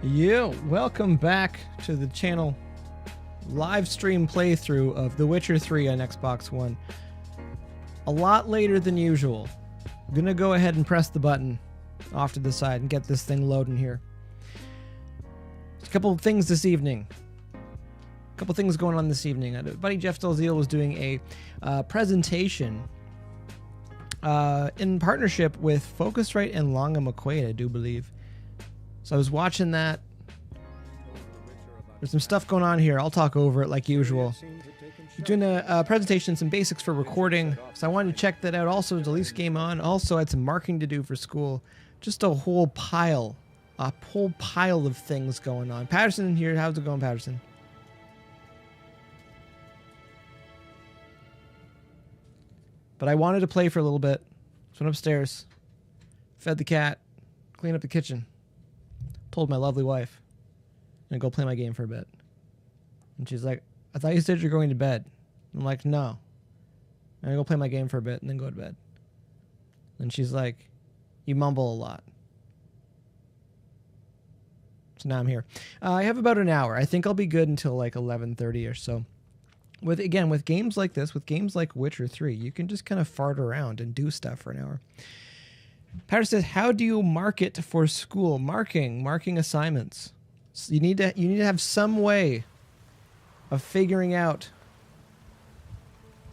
Yo, welcome back to the channel live stream playthrough of The Witcher 3 on Xbox One. A lot later than usual. I'm gonna go ahead and press the button off to the side and get this thing loading here. There's a couple of things this evening. A couple things going on this evening. Buddy Jeff Delzeal was doing a presentation in partnership with Focusrite and Longa McQuaid, I do believe. So I was watching that. There's some stuff going on here. I'll talk over it like usual. He's doing a presentation, some basics for recording. So I wanted to check that out. Also, Delise game on. Also, I had some marking to do for school. Just a whole pile of things going on. Patterson here. How's it going, Patterson? But I wanted to play for a little bit. So went upstairs, fed the cat, cleaned up the kitchen. Told my lovely wife, I'm gonna go play my game for a bit. And she's like, I thought you said you're going to bed. I'm like, no. I'm gonna go play my game for a bit and then go to bed. And she's like, you mumble a lot. So now I'm here. I have about an hour. I think I'll be good until like 11:30 or so. With games like this, with games like Witcher 3, you can just kind of fart around and do stuff for an hour. Patterson says, how do you market for school? Marking assignments. So you need to have some way of figuring out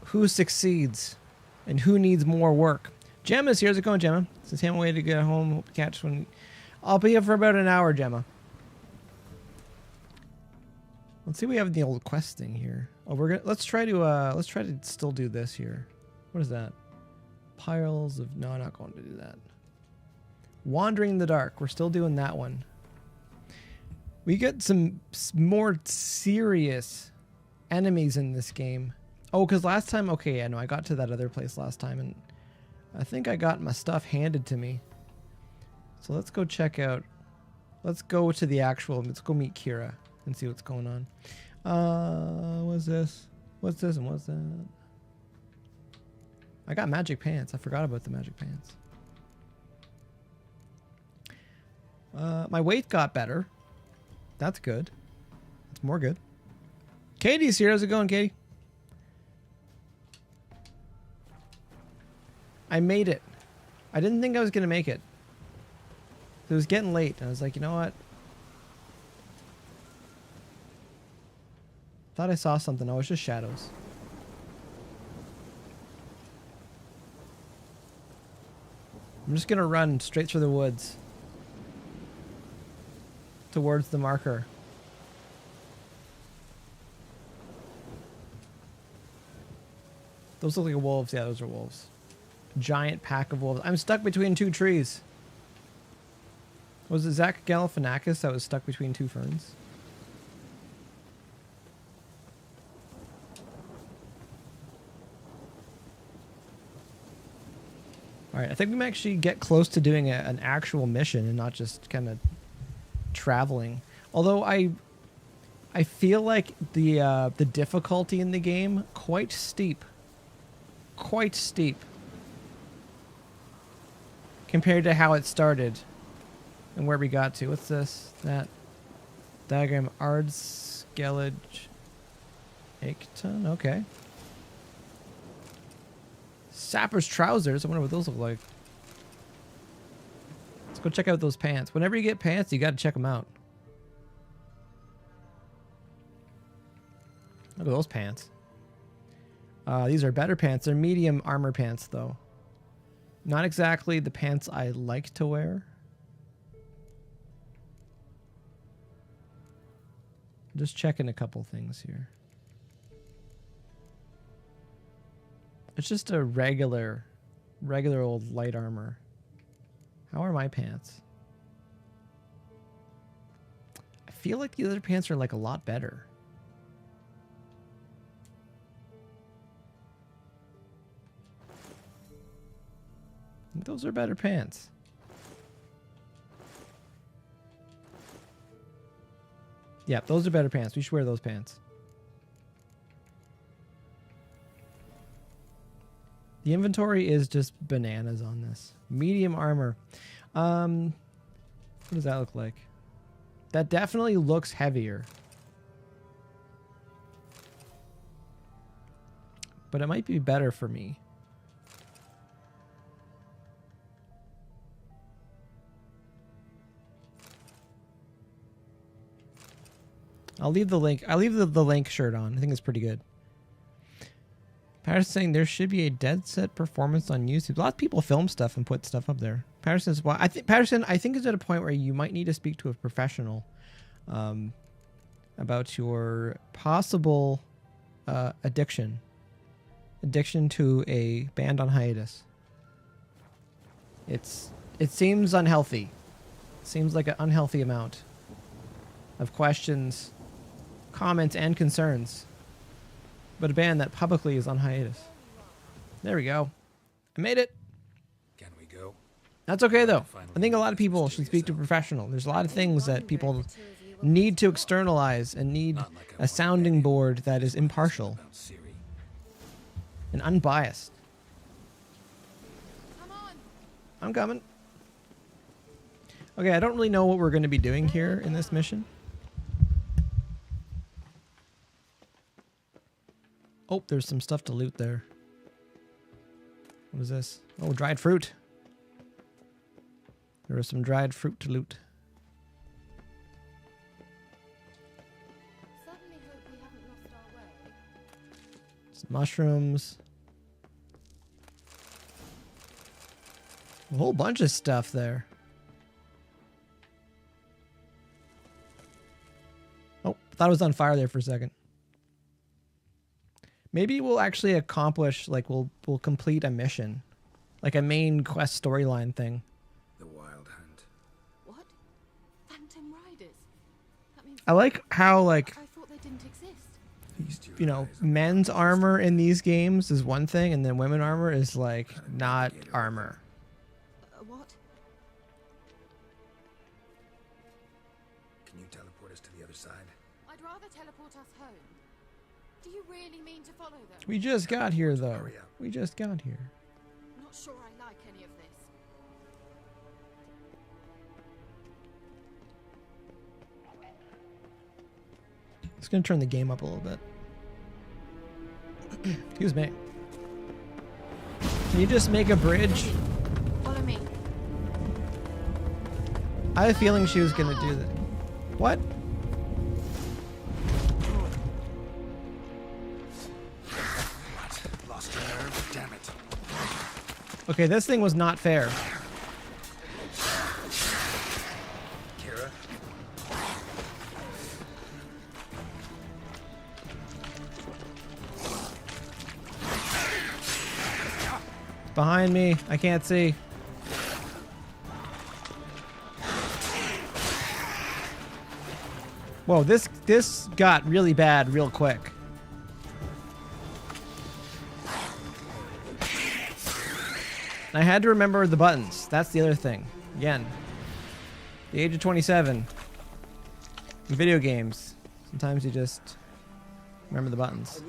who succeeds and who needs more work. Gemma's here. How's it going, Gemma? Says, I'm way to get home. Hope to catch one. I'll be here for about an hour, Gemma. Let's see what we have in the old quest thing here. Oh, let's try to still do this here. What is that? Piles of... No, I'm not going to do that. Wandering in the Dark. We're still doing that one. We get some more serious enemies in this game. Oh, because last time... Okay, yeah, no, I got to that other place last time, and I think I got my stuff handed to me. So let's go check out... Let's go to the actual... Let's go meet Kira and see what's going on. What's this? What's this and what's that? I got magic pants. I forgot about the magic pants. My weight got better. That's good. It's more good. Katie's here. How's it going, Katie? I made it. I didn't think I was going to make it. It was getting late. I was like, you know what? Thought I saw something. Oh, it's just shadows. I'm just going to run straight through the woods towards the marker. Those look like wolves. Yeah, those are wolves. Giant pack of wolves. I'm stuck between two trees. Was it Zach Galifianakis that was stuck between two ferns? All right, I think we might actually get close to doing an actual mission and not just kind of traveling. Although I feel like the difficulty in the game quite steep compared to how it started and where we got to. What's this? That diagram? Ardskellige Aketon. Okay. Sapper's trousers. I wonder what those look like. Let's go check out those pants. Whenever you get pants, you got to check them out. Look at those pants. These are better pants. They're medium armor pants, though. Not exactly the pants I like to wear. Just checking a couple things here. It's just a regular old light armor. How are my pants? I feel like the other pants are like a lot better. Those are better pants. Yeah, those are better pants. We should wear those pants. The inventory is just bananas on this. Medium armor. What does that look like? That definitely looks heavier. But it might be better for me. I'll leave the link. I'll leave the link shirt on. I think it's pretty good. Patterson's saying there should be a dead set performance on YouTube. A lot of people film stuff and put stuff up there. Patterson's why Patterson, I think, is at a point where you might need to speak to a professional about your possible addiction to a band on hiatus. It seems unhealthy. It seems like an unhealthy amount of questions, comments, and concerns. But a band that publicly is on hiatus. There we go. I made it. Can we go? That's okay, though. I think a lot of people should speak to a professional. There's a lot of things that people need to externalize and need a sounding board that is impartial and unbiased. I'm coming. Okay, I don't really know what we're going to be doing here in this mission. Oh, there's some stuff to loot there. What is this? Oh, dried fruit. There was some dried fruit to loot. Certainly hope we haven't lost our way. Some mushrooms. A whole bunch of stuff there. Oh, thought it was on fire there for a second. Maybe we'll actually accomplish, like, we'll complete a mission. Like a main quest storyline thing. The Wild Hunt. What? Phantom Riders? That means I like how, like, I thought they didn't exist. you know, men's armor in these games is one thing, and then women armor is, like, not armor. What? Can you teleport us to the other side? I'd rather teleport us home. Do you really mean to follow them? We just got here, though. We just got here. Not sure I like any of this. It's gonna turn the game up a little bit. Excuse me. Can you just make a bridge? Follow me. I had a feeling she was gonna do that. What? Lost your nerve? Damn it. Okay, this thing was not fair. Kira? Behind me, I can't see. Whoa, this got really bad real quick. I had to remember the buttons. That's the other thing. Again, the age of 27. In video games, sometimes you just remember the buttons.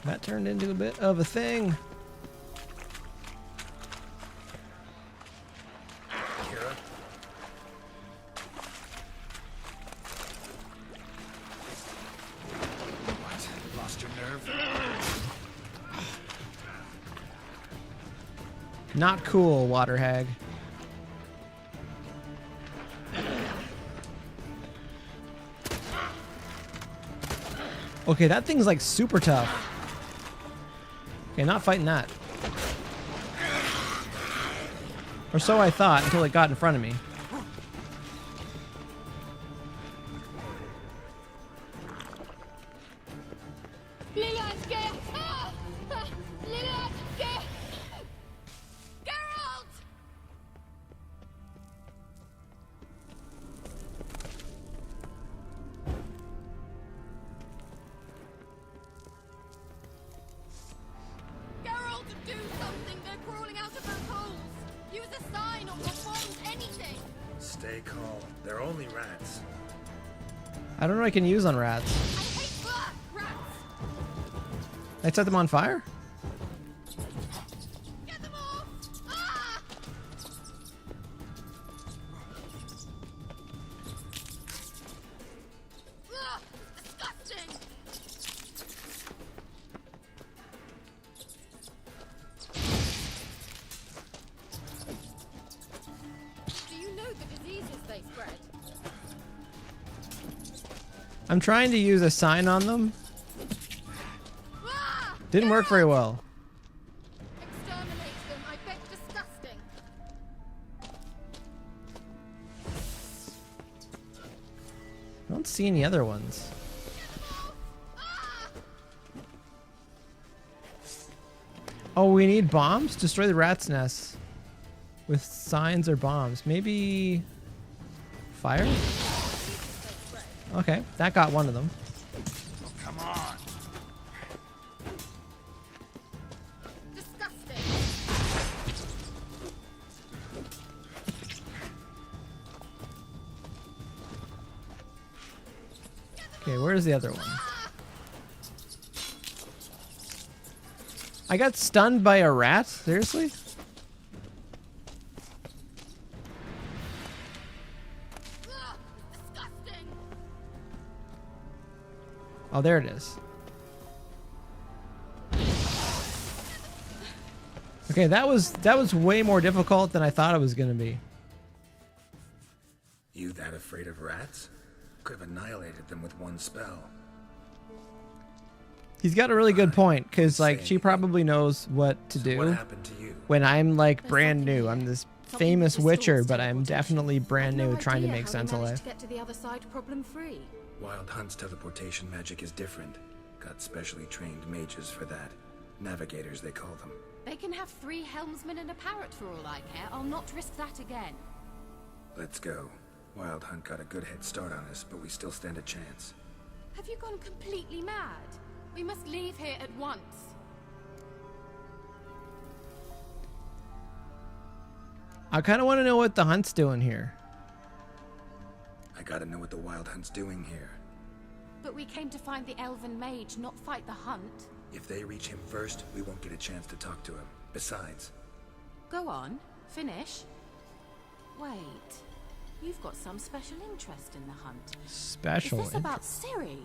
That turned into a bit of a thing. Kira? What? Lost your nerve? Not cool, water hag. Okay, that thing's like super tough. Okay, not fighting that. Or so I thought until it got in front of me. Geralt! Geralt, do something! They're crawling out of those holes! Use a sign or wand, anything! Stay calm. They're only rats. I don't know what I can use on rats. I hate rats! I set them on fire? Get them off! Ah! I'm trying to use a sign on them. Ah! Didn't work very well. Exterminate them, I beg. Disgusting. I don't see any other ones. Ah! Oh, we need bombs? Destroy the rat's nest with signs or bombs. Maybe fire? Okay, that got one of them. Oh, come on. Disgusting. Okay, where's the other one? I got stunned by a rat? Seriously? Ugh, disgusting. Oh, there it is. Okay, that was way more difficult than I thought it was gonna be. You that afraid of rats? Could have annihilated them with one spell. He's got a really good point, because like she probably knows what to So what do happened to you? when I'm like There's brand something new. here. I'm this Something famous that witcher, distorts but I'm teleportation. definitely brand I've no new trying to idea make how sense you of managed life. to get to the other side problem-free. Wild Hunt's teleportation magic is different. Got specially trained mages for that. Navigators, they call them. They can have 3 helmsmen and a parrot for all I care. I'll not risk that again. Let's go. Wild Hunt got a good head start on us, but we still stand a chance. Have you gone completely mad? We must leave here at once. I kind of want to know what the hunt's doing here. I gotta know what the Wild Hunt's doing here. But we came to find the elven mage, not fight the hunt. If they reach him first, we won't get a chance to talk to him. Besides, Go on, finish. Wait, you've got some special interest in the hunt. Special. Is this about Ciri?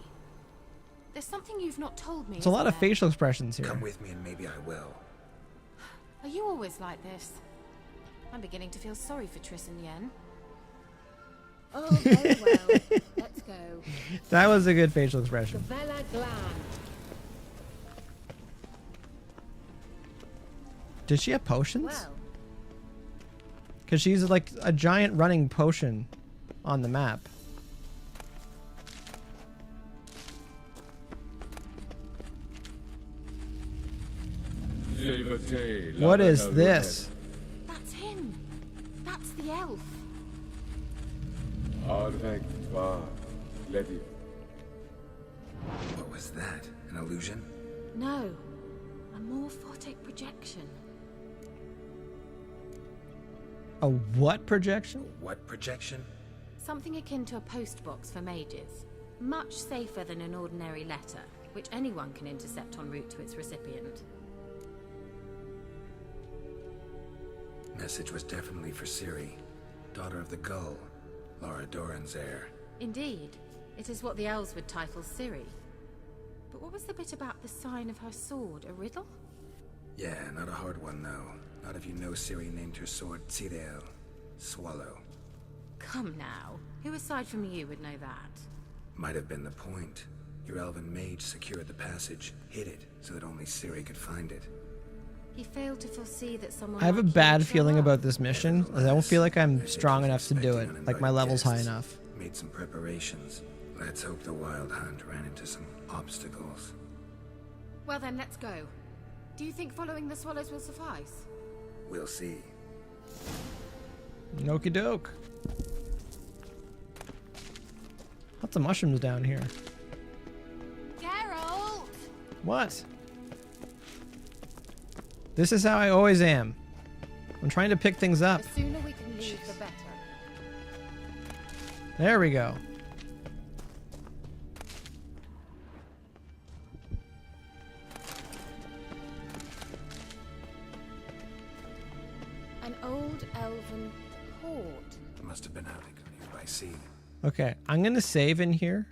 There's something you've not told me. It's a lot of isn't there? facial expressions here. come with me and maybe I will. Are you always like this? I'm beginning to feel sorry for Triss and Yen. Oh, very well. Let's go. That was a good facial expression. Vela Glan. Does she have potions? Well, Because she's like a giant running potion on the map. What is this? That's him. That's the elf. What was that? An illusion? No, a morphotic projection. A what projection? What projection? Something akin to a post box for mages. Much safer than an ordinary letter, which anyone can intercept en route to its recipient. Message was definitely for Ciri, daughter of the Gull, Laura Doran's heir. Indeed, it is what the elves would title Ciri. But what was the bit about the sign of her sword? A riddle? Yeah, not a hard one though. Not if you know Ciri named her sword Tsidel, Swallow. Come now. Who aside from you would know that? Might have been the point. Your elven mage secured the passage, hid it, so that only Ciri could find it. He failed to foresee that someone I have a like you bad would show feeling up. about this mission. I don't feel like I'm strong enough to do it. Like my level's high enough. Made some preparations. Let's hope the Wild Hunt ran into some obstacles. Well then, let's go. Do you think following the swallows will suffice? We'll see. Okie doke. Lots of mushrooms down here. Geralt! What? This is how I always am. I'm trying to pick things up. The sooner we can leave, the better. There we go. An old elven port. Must have been out at nearby sea. Okay, I'm gonna save in here.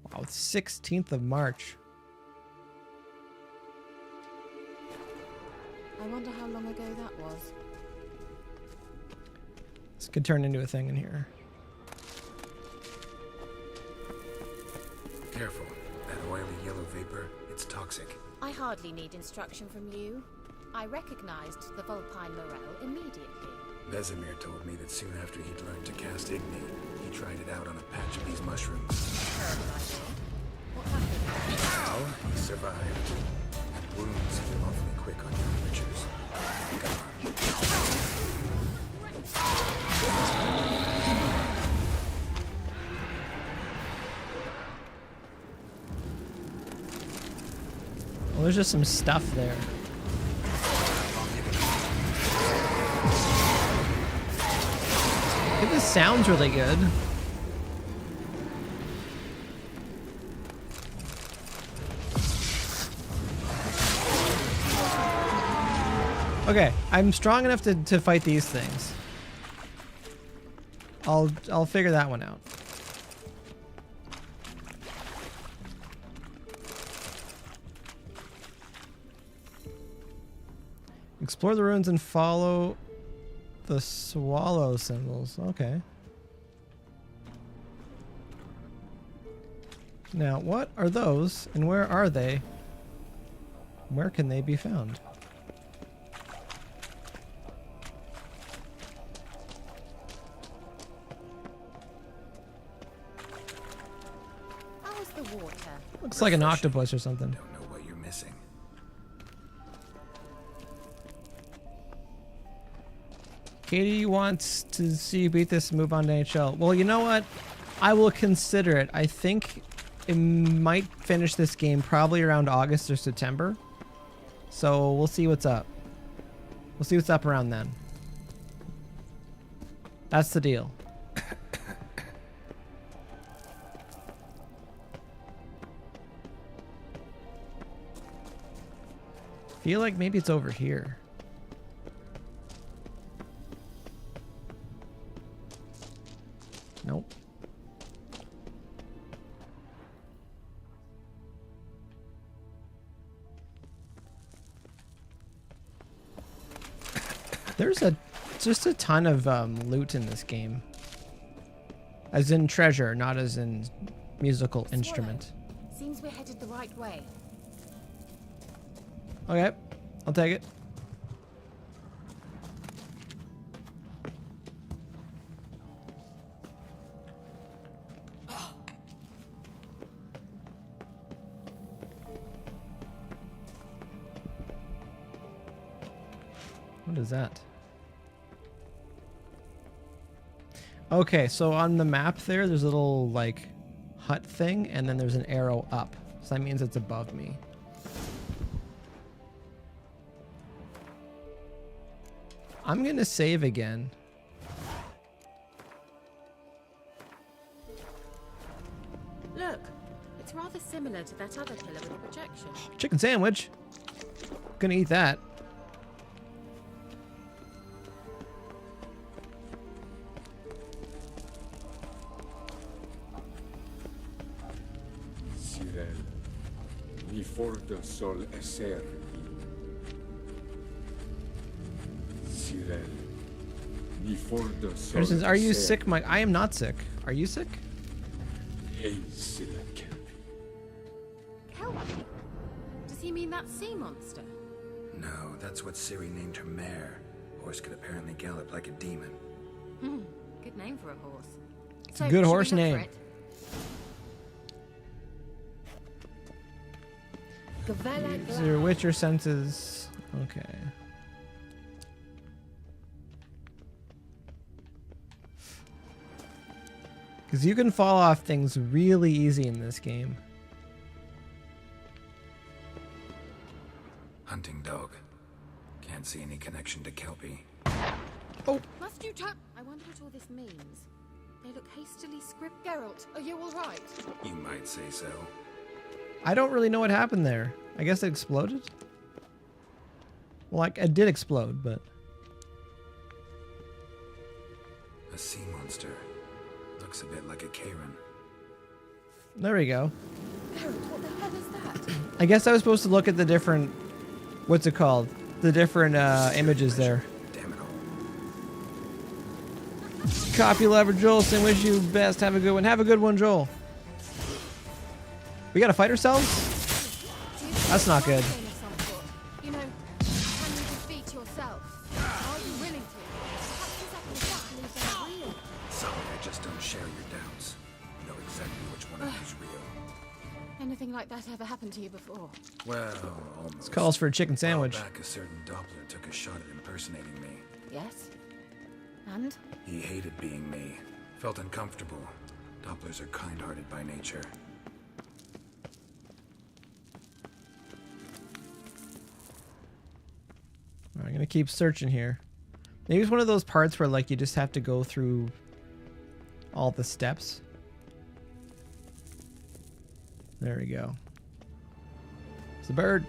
Wow, it's 16th of March. I wonder how long ago that was. This could turn into a thing in here. Careful. That oily yellow vapor, it's toxic. I hardly need instruction from you. I recognized the Vulpine Morel immediately. Vesemir told me that soon after he'd learned to cast Igni, he tried it out on a patch of these mushrooms. Terrible idea. What happened? How? He survived. Wounds heal awfully quick on your amateurs. Come on. Well, there's just some stuff there. I think this sounds really good. Okay, I'm strong enough to fight these things. I'll figure that one out. Explore the ruins and follow the swallow symbols. Okay. Now, what are those and where are they? Where can they be found? How is the water? Looks like an octopus or something. Don't know what you're missing. Katie wants to see you beat this and move on to NHL. Well, you know what? I will consider it. I think it might finish this game probably around August or September. So we'll see what's up. We'll see what's up around then. That's the deal. Feel like maybe it's over here. Nope. There's just a ton of loot in this game. As in treasure, not as in musical instrument. Seems we're headed the right way. Okay, I'll take it. What is that? Okay, so on the map there's a little like hut thing and then there's an arrow up. So that means it's above me. I'm gonna save again. Look, it's rather similar to that other pillar with the projection. Chicken sandwich. Gonna eat that. Sirel, mi forte sol esser. Sirel, mi forte sol. Christians, are you sick, Mike? I am not sick. Are you sick? Hey, Silla Kelpie. Kelpie? Does he mean that sea monster? No, that's what Ciri named her mare. Horse could apparently gallop like a demon. Good name for a horse. It's a good should we horse look for name. it? Use your Witcher senses. Okay. Because you can fall off things really easy in this game. Hunting dog. Can't see any connection to Kelpie. Must you tap? I wonder what all this means. They look hastily script. Geralt, are you all right? You might say so. I don't really know what happened there. I guess it exploded? Well, like, it did explode, but... A sea monster. Looks a bit like a Karen. There we go. Geralt, what the hell is that? I guess I was supposed to look at the different... What's it called? The different images there. Damn it all. Copy lover Joelson, wish you best. Have a good one. Have a good one, Joel. We gotta fight ourselves? Do you That's not good. think of some sort? You know, can you defeat yourself? Are you willing to? Perhaps this acting is actually real. Sorry, I just don't share your doubts. Know exactly which one of you is real. Anything like that ever happened to you before? Well, almost. This calls for a chicken sandwich. A while back, a certain Doppler took a shot at impersonating me. Yes. And? He hated being me. Felt uncomfortable. Dopplers are kind-hearted by nature. I'm gonna keep searching here. Maybe it's one of those parts where like you just have to go through all the steps. There we go. It's a bird.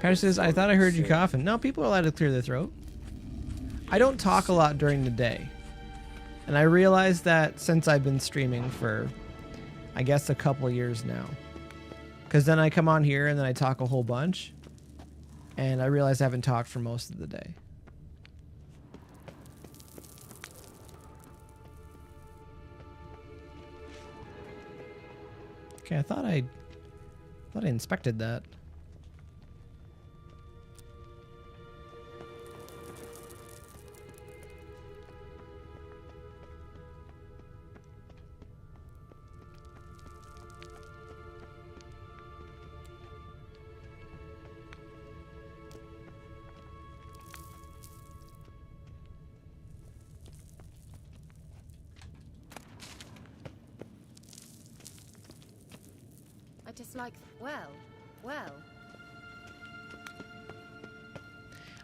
Patch says, I thought I heard you coughing. No, people are allowed to clear their throat. I don't talk a lot during the day. And I realized that since I've been streaming for, I guess, a couple years now. Because then I come on here and then I talk a whole bunch. And I realize I haven't talked for most of the day. Okay, I thought I inspected that. I just like, well.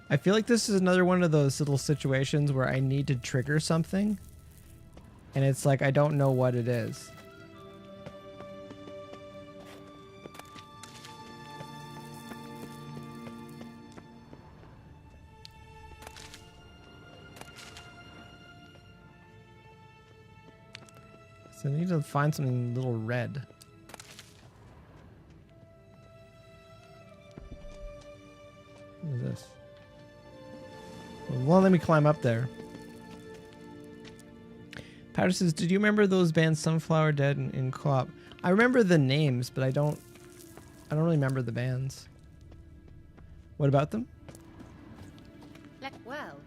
I feel like this is another one of those little situations where I need to trigger something. And it's like, I don't know what it is. So I need to find something a little red. What is this? Well, let me climb up there. Powder says, did you remember those bands Sunflower Dead and Co-op? I remember the names, but I don't really remember the bands. What about them? Like, well.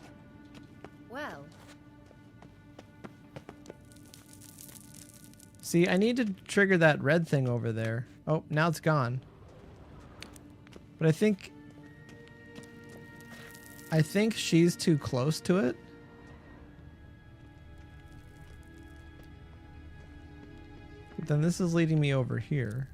See, I need to trigger that red thing over there. Oh, now it's gone. But I think she's too close to it. But then this is leading me over here.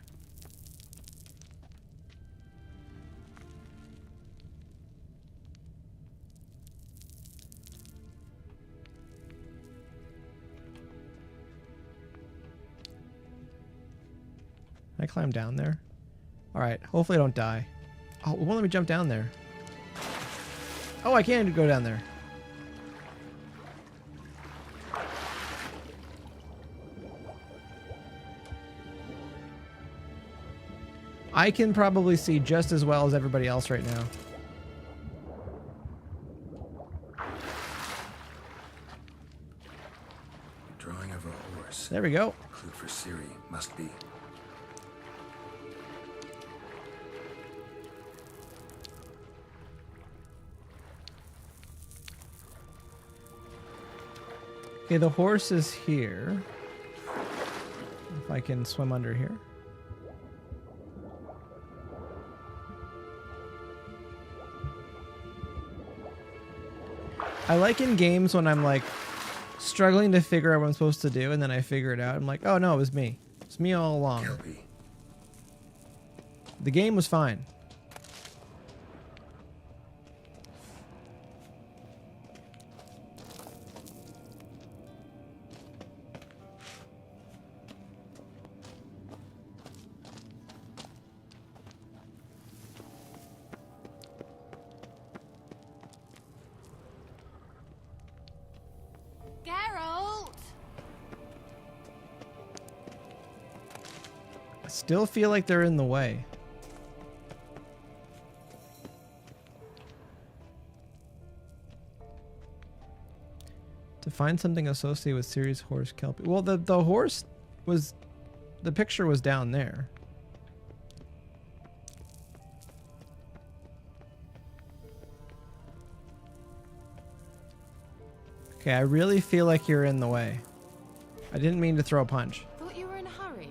Can I climb down there? Alright, hopefully I don't die. Oh, it won't let me jump down there. Oh, I can't go down there. I can probably see just as well as everybody else right now. Drawing of a horse. There we go. Clue for Siri must be. Okay, the horse is here. If I can swim under here. I like in games when I'm like struggling to figure out what I'm supposed to do and then I figure it out. I'm like, oh no, it was me. It's me all along. Kelpie. The game was fine. Geralt! I still feel like they're in the way. To find something associated with serious horse kelpie. Well, the horse was... The picture was down there. Okay, I really feel like you're in the way. I didn't mean to throw a punch. Thought you were in a hurry.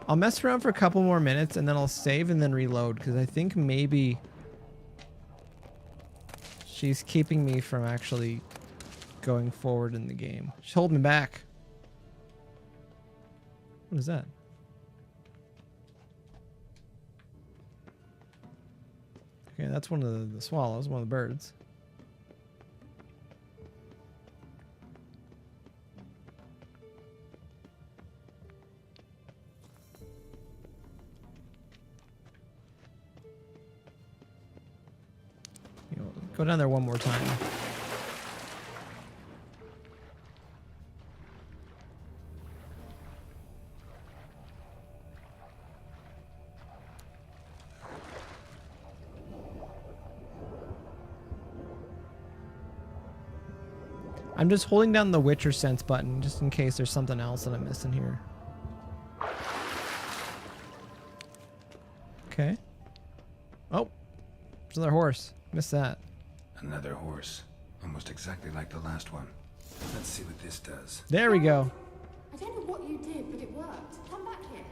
I'll mess around for a couple more minutes and then I'll save and then reload because I think maybe she's keeping me from actually going forward in the game. She's holding me back. What is that? Okay, that's one of the swallows, one of the birds. You know, go down there one more time. I'm just holding down the Witcher Sense button just in case there's something else that I'm missing here. Okay. Oh, there's another horse. Missed that. Another horse. Almost exactly like the last one. Let's see what this does. There we go. I don't know what you did, but it worked. Come back here.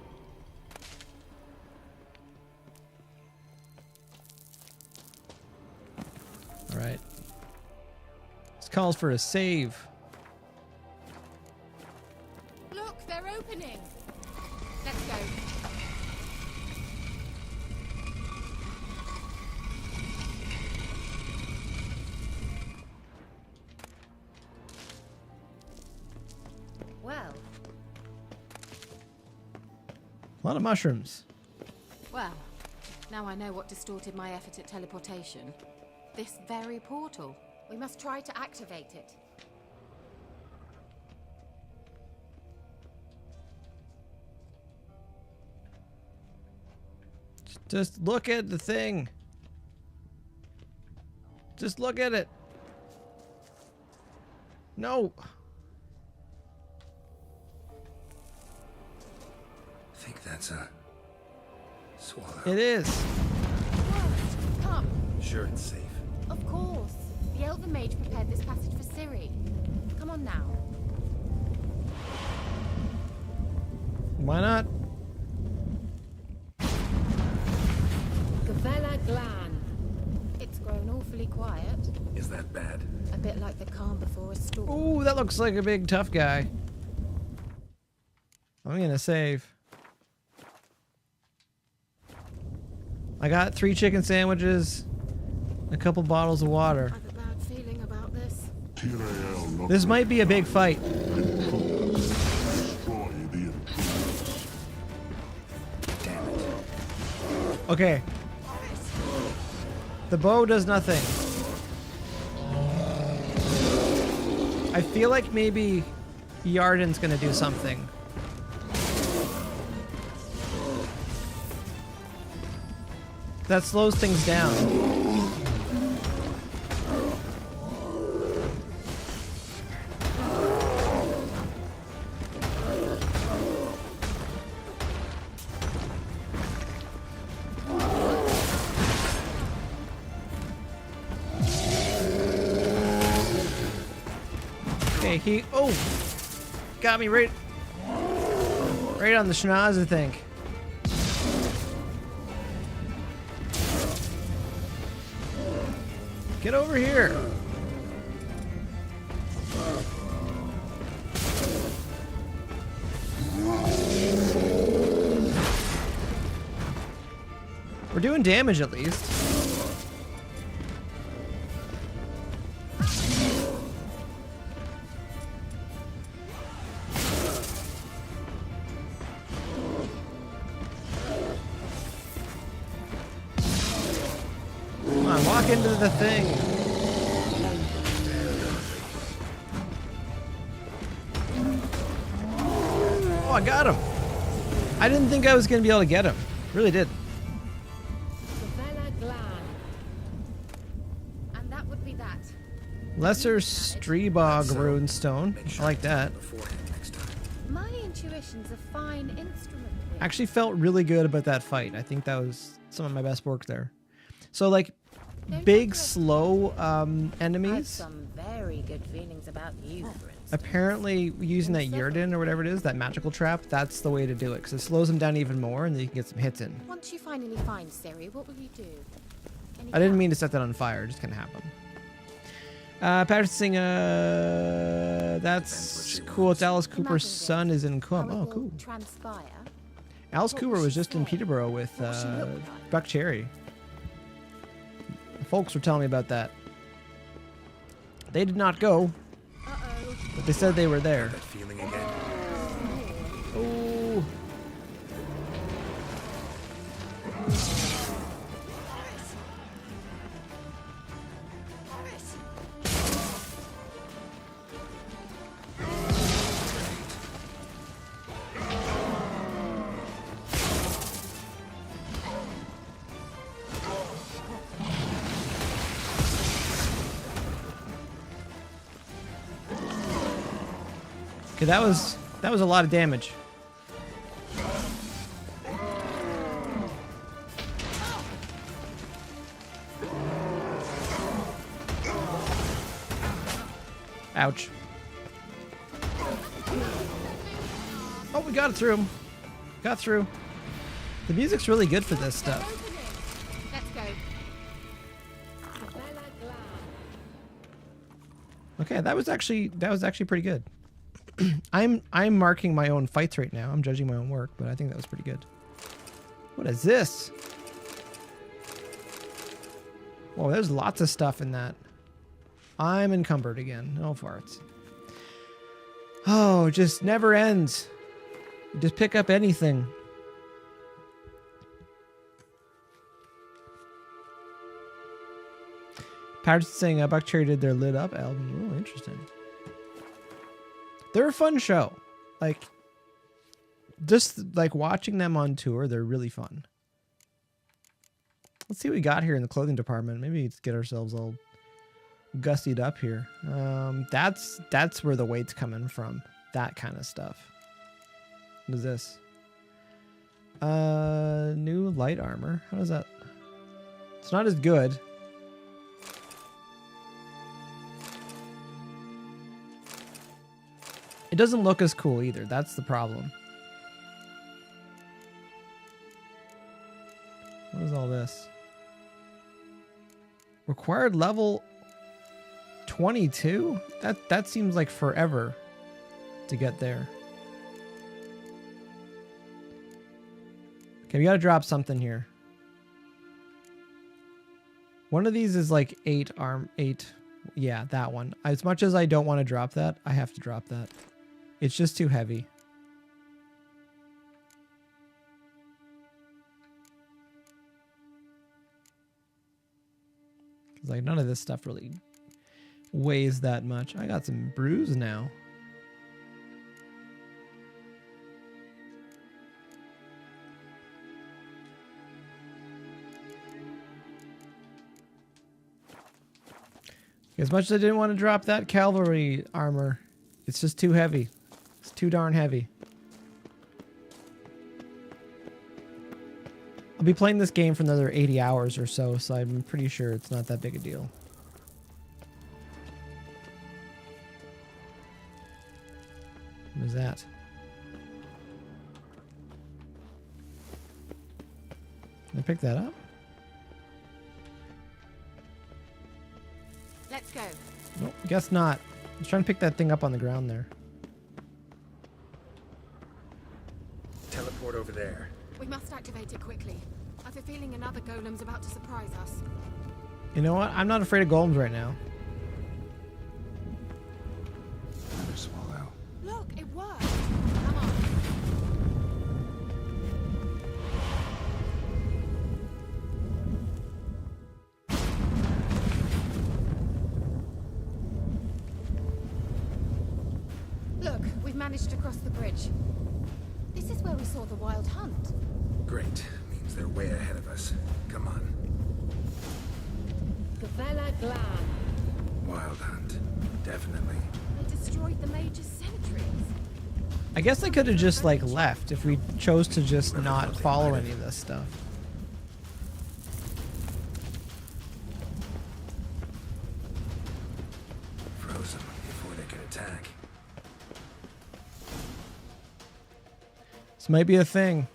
All right. This calls for a save. Look, they're opening. Let's go. Well, A lot of mushrooms. well. Now I know what distorted my effort at teleportation. This very portal. We must try to activate it. Just look at the thing. Just look at it. No. I think that's a swallow. It is. What? Come. Sure it's safe. Of course. The Elven Mage prepared this passage for Ciri. Come on now. Why not? Gavella Glan. It's grown awfully quiet. Is that bad? A bit like the calm before a storm. Ooh, that looks like a big tough guy. I'm gonna save. I got 3 chicken sandwiches, a couple bottles of water. I have a bad feeling about this. This might be a big fight. Damn it. Okay. The bow does nothing. I feel like maybe Yarden's gonna do something. That slows things down. Okay, he got me right on the schnoz, I think. Get over here. We're doing damage at least. Come on, walk into the thing. Oh, I got him. I didn't think I was going to be able to get him. Really did. Gavella Glan. Lesser Streebog runestone. Make I sure like to that. beforehand next time. My intuition's a fine instrument. Here. Actually felt really good about that fight. I think that was some of my best work there. So like big slow I've enemies. some very good feelings about you, for instance. Apparently using that Yurden or whatever it is, that magical trap, that's the way to do it because it slows them down even more and then you can get some hits in. Once you finally find Siri, what will you do? Any I didn't plans? mean to set that on fire, it just kind of happened. Practicing, that's Depends what she cool. wants. It's Alice Cooper's Imagine son this, is in how Coom. it Oh, will cool. Transpire. Alice What Cooper will was she just in say? Peterborough with What will she look like? Buck Cherry. The folks were telling me about that. They did not go, Uh-oh. but they said they were there. That feeling again. Oh. Okay, that was a lot of damage. Ouch. Oh, we got it through. Got through. The music's really good for this stuff. Let's go. Okay, that was actually pretty good. I'm marking my own fights right now. I'm judging my own work, but I think that was pretty good. What is this? Whoa, there's lots of stuff in that. I'm encumbered again. No farts. Oh, it just never ends. You just pick up anything. Pirates saying Buck Cherry did their Lit Up album. Oh, interesting. They're a fun show. Like, just like watching them on tour, they're really fun. Let's see what we got here in the clothing department. Maybe let's get ourselves all gussied up here. That's where the weight's coming from. That kind of stuff. What is this? New light armor. How does that? It's not as good. It doesn't look as cool either. That's the problem. What is all this? Required level 22? That seems like forever to get there. Okay, we gotta drop something here. One of these is like 8. Yeah, that one. As much as I don't want to drop that, I have to drop that. It's just too heavy. Because like none of this stuff really weighs that much. I got some brews now. As much as I didn't want to drop that cavalry armor, it's just too heavy. It's too darn heavy. I'll be playing this game for another 80 hours or so, so I'm pretty sure it's not that big a deal. What is that? Can I pick that up? Let's go. Nope, guess not. I was trying to pick that thing up on the ground there. Teleport over there. We must activate it quickly. I have a feeling another golem's about to surprise us. You know what? I'm not afraid of golems right now. Another swallow. Look, it worked. Come on. Look, we've managed to cross the bridge. This is where we saw the wild hunt. Great. Means they're way ahead of us. Come on. Wild hunt. Definitely. They destroyed the mage's sentries. I guess they could have just like left if we chose to just not follow any of this stuff. Froze them before they could attack. This might be a thing.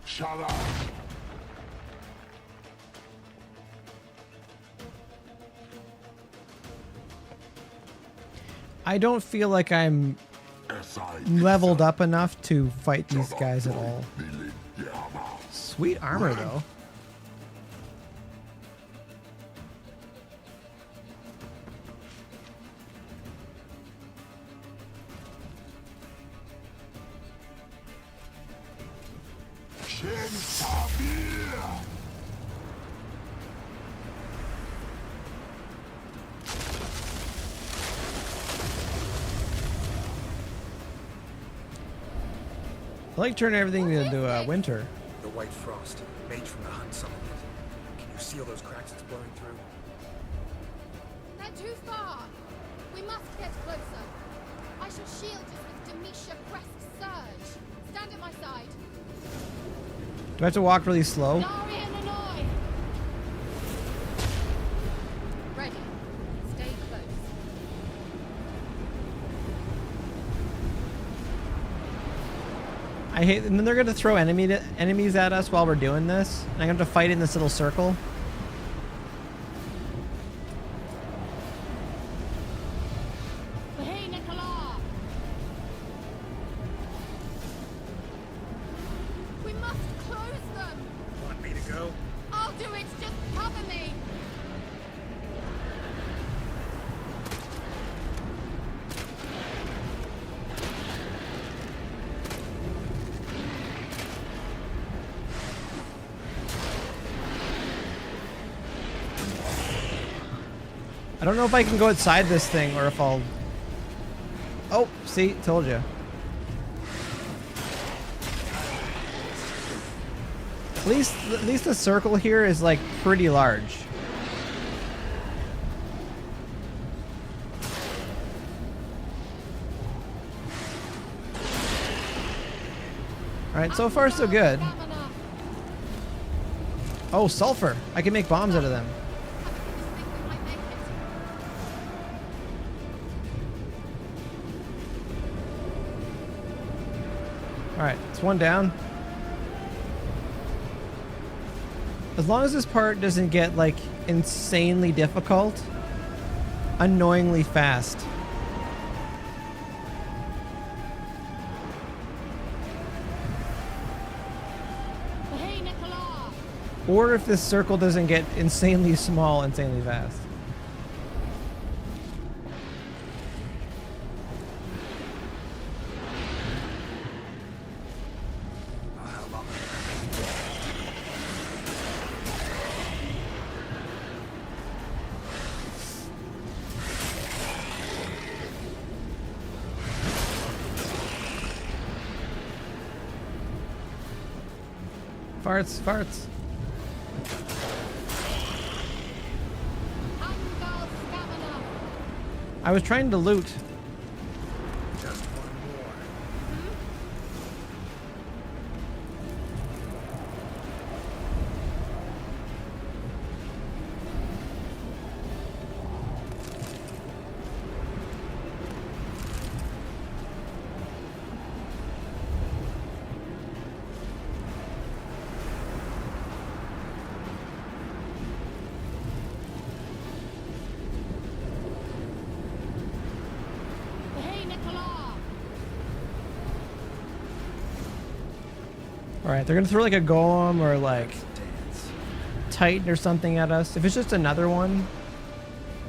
Shut up. I don't feel like I'm leveled up enough to fight these guys at all. Sweet armor though. I like turning everything into winter. The white frost, made from the hunt summoned it. Can you seal those cracks it's blowing through? They're too far. We must get closer. I shall shield us with Demetia Crest Surge. Stand at my side. Do I have to walk really slow? Darian Annoy. Ready. Stay close. I hate, and then they're gonna throw enemies at us while we're doing this, and I have to fight in this little circle. Hey, Nicola. We must close them. Want me to go? I'll do it. Just cover me. I don't know if I can go outside this thing or if I'll... Oh, see, told you. At least the circle here is like pretty large. All right, so far so good. Oh, sulfur! I can make bombs out of them. Alright, it's one down. As long as this part doesn't get, like, insanely difficult, annoyingly fast. Hey, Nicola. Or if this circle doesn't get insanely small, insanely fast. Farts, farts. I was trying to loot. Just one more. Alright, they're gonna throw like a golem or like Titan or something at us. If it's just another one.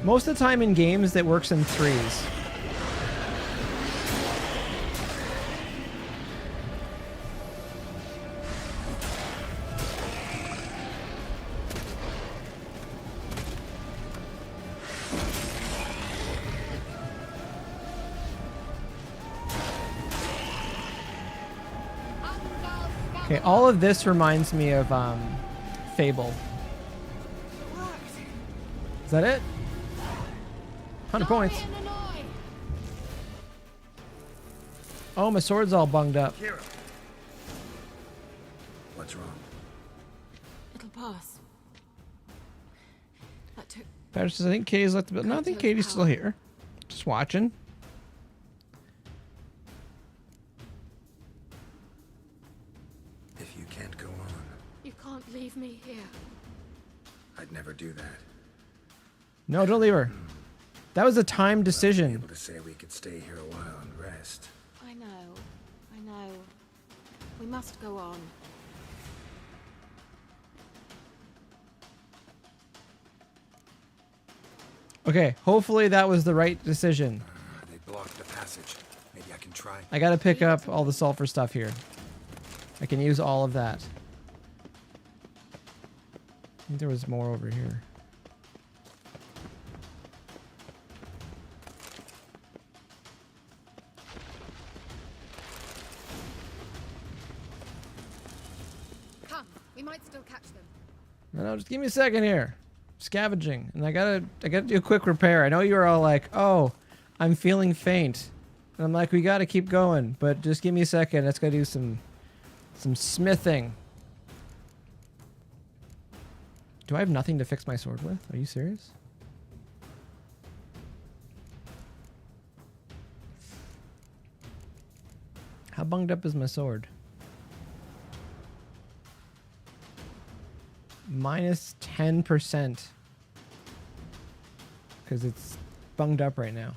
Most of the time in games that works in threes. Okay, all of this reminds me of Fable. Is that it? 100 points. Oh, my sword's all bunged up. What's wrong? It'll pass. That took... Patch says, I think Katie's left the building. No, I think Katie's still here. Just watching. If you can't go on, You can't leave me here. I'd never do that. No, don't leave her. That was a timed Be decision. able to say we could stay here a while and rest. I know. We must go on. Okay, hopefully that was the right decision. They blocked the passage. Maybe I can try. I gotta pick up all the sulfur stuff here. I can use all of that. I think there was more over here. Come, we might still catch them. No, just give me a second here. Scavenging, and I gotta do a quick repair. I know you were all like, "Oh, I'm feeling faint," and I'm like, "We gotta keep going," but just give me a second. Let's go do some smithing. Do I have nothing to fix my sword with? Are you serious? How bunged up is my sword? Minus 10%. Because it's bunged up right now.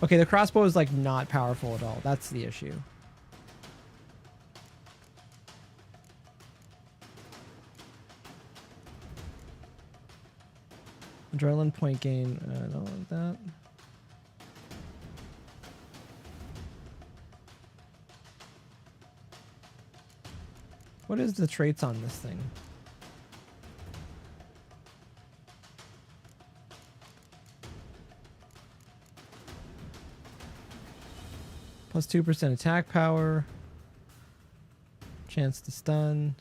Okay, the crossbow is like not powerful at all. That's the issue. Adrenaline point gain. I don't like that. What is the traits on this thing? Plus 2% attack power. Chance to stun.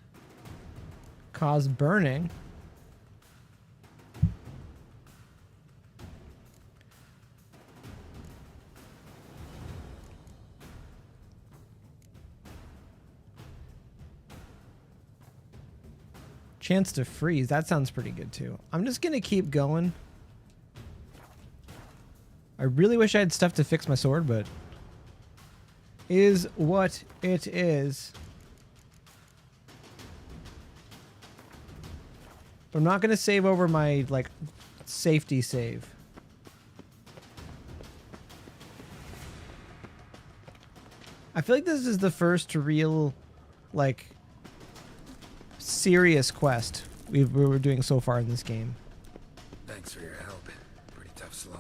Cause burning. Chance to freeze. That sounds pretty good too. I'm just gonna keep going. I really wish I had stuff to fix my sword, but is what it is. But I'm not gonna save over my like safety save. I feel like this is the first real like serious quest we were doing so far in this game. Thanks for your help. Pretty tough slog.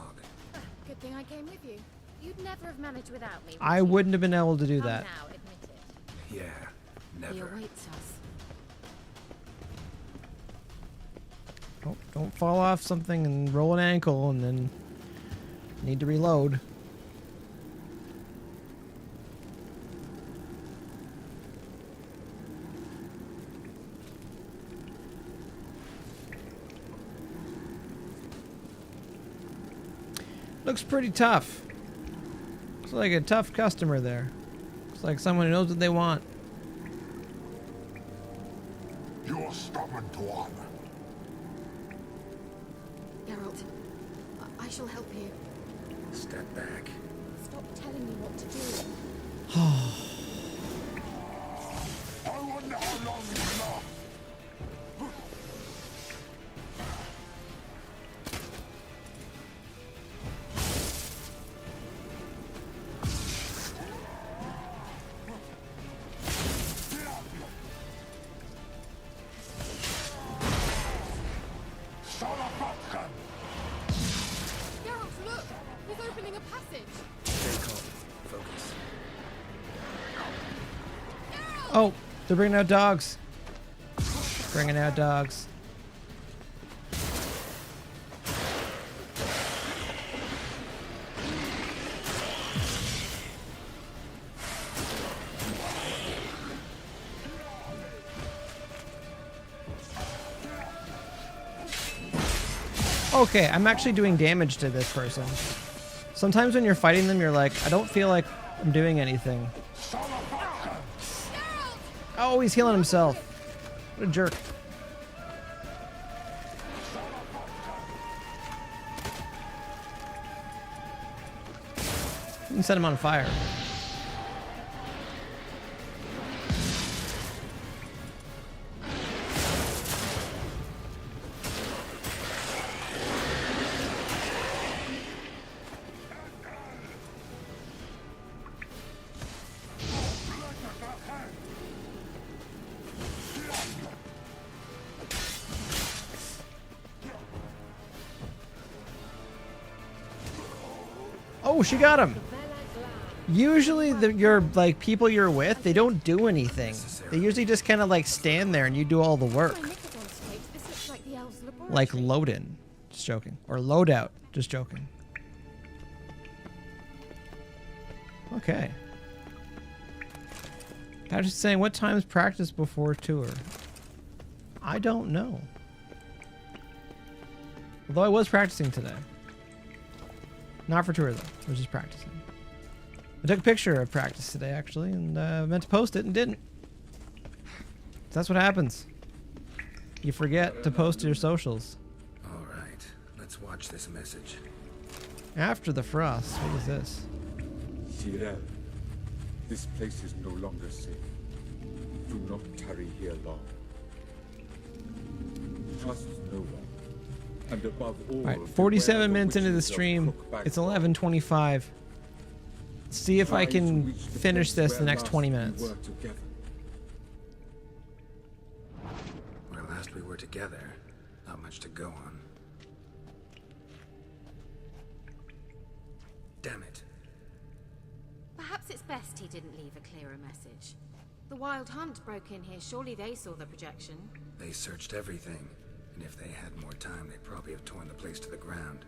Good thing I came with you. You'd never have managed without me. I wouldn't have been able to do Come that. now, admit it. Yeah, He never. awaits us. Don't fall off something and roll an ankle and then need to reload. Looks pretty tough. Looks like a tough customer there. Looks like someone who knows what they want. You're stubborn one. Geralt, I shall help you. Step back. Stop telling me what to do. I wonder how long you last. Geralt, look! He's opening a passage. Stay calm. Focus. Oh, they're bringing out dogs. Bringing out dogs. Okay, I'm actually doing damage to this person. Sometimes when you're fighting them, you're like, I don't feel like I'm doing anything. Oh, he's healing himself. What a jerk. You can set him on fire. Oh, she got him. Usually your like people you're with, they don't do anything. They usually just kind of like stand there and you do all the work. Like load in. Just joking. Or load out. Just joking. Okay. I was just saying, what time's practice before tour? I don't know. Although I was practicing today. Not for tour though. I was just practicing. I took a picture of practice today actually and meant to post it and didn't. That's what happens. You forget to post to your socials. Alright, let's watch this message. After the frost. What is this? Cyril, this place is no longer safe. Do not tarry here long. Trust no one. And above all, Alright, 47 minutes into the stream. It's 11:25. See if I can finish this the next 20 minutes. Where last we were together, not much to go on. Damn it. Perhaps it's best he didn't leave a clearer message. The Wild Hunt broke in here. Surely they saw the projection. They searched everything, and if they had more time, they'd probably have torn the place to the ground.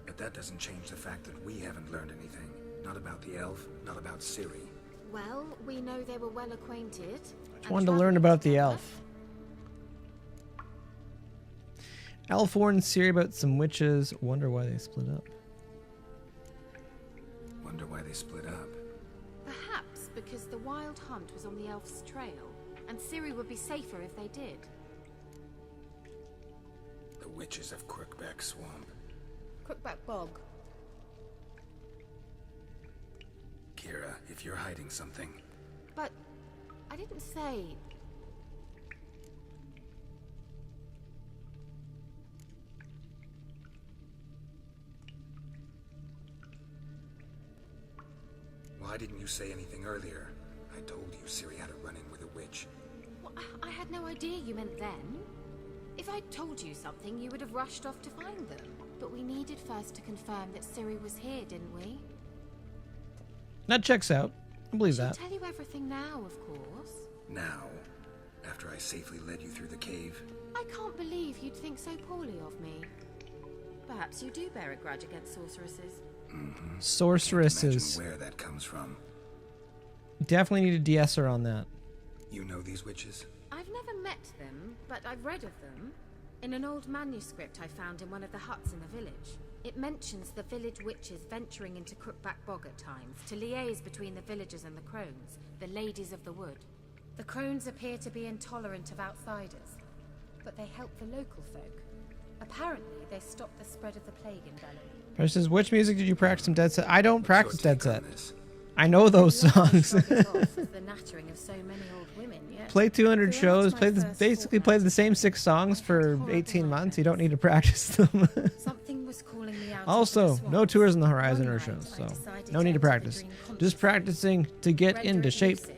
But that doesn't change the fact that we haven't learned anything. Not about the elf, not about Ciri. Well, we know they were well acquainted. Just wanted to learn about the elf. Elf warned Ciri about some witches. Wonder why they split up. Wonder why they split up. Perhaps because the Wild Hunt was on the elf's trail, and Ciri would be safer if they did. The witches of Crookback Swamp. Crookback Bog. Kira, if you're hiding something... But I didn't say... Why didn't you say anything earlier? I told you Ciri had a run-in with a witch. Well, I had no idea you meant then. If I'd told you something, you would have rushed off to find them. But we needed first to confirm that Ciri was here, didn't we? That checks out. I believe She'll that. tell you everything now, of course. Now, after I safely led you through the cave. I can't believe you'd think so poorly of me. Perhaps you do bear a grudge against sorceresses. Mm-hmm. Sorceresses. Can't imagine where that comes from. Definitely need a de-esser on that. You know these witches? I've never met them, but I've read of them. In an old manuscript I found in one of the huts in the village. It mentions the village witches venturing into Crookback Bog at times to liaise between the villagers and the crones, the ladies of the wood. The crones appear to be intolerant of outsiders, but they help the local folk. Apparently, they stop the spread of the plague in Bellamy. He says, which music did you practice in Dead Set? I don't practice Your Dead take Set. on this? I know those songs. The nattering of so many old women, yet Play 200 throughout shows, my play this, first basically fortnight, play the same 6 songs I've had for horrible 18 months. You nightmares. don't need to practice them. Something was calling me out Also, into the no swamps. tours on the horizon One or night, shows, I so decided no to need to enter the practice. dream Just consciousness. practicing to get Render into it shape. lucid.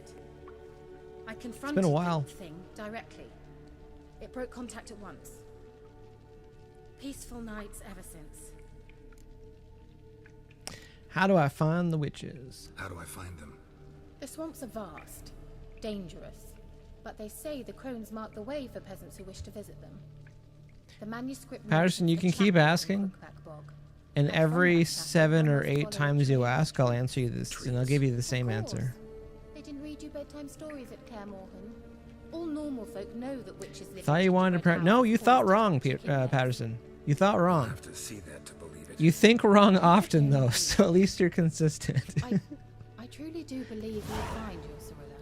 I confronted been a while. that thing directly. It broke contact at once. Peaceful nights ever since. How do I find the witches? How do I find them? The swamps are vast, dangerous, but they say the crones mark the way for peasants who wish to visit them. The manuscript Patterson, you can mentions the keep chapel in asking. Crookback Bog. And Now, from every that chapel, 7 or one must 8 follow a times you trail. ask, I'll answer you this, and I'll give you the same Of answer. course. They didn't read you bedtime stories at Kaer Morhen. All normal folk know that witches live. Thought in you wanted to gingerbread practice. No, houses you forced thought to wrong, chicken nest. Patterson. You thought I'll wrong. have to see that to believe it. You think wrong often, though, so at least you're consistent. I truly do believe you'll find your Cirilla.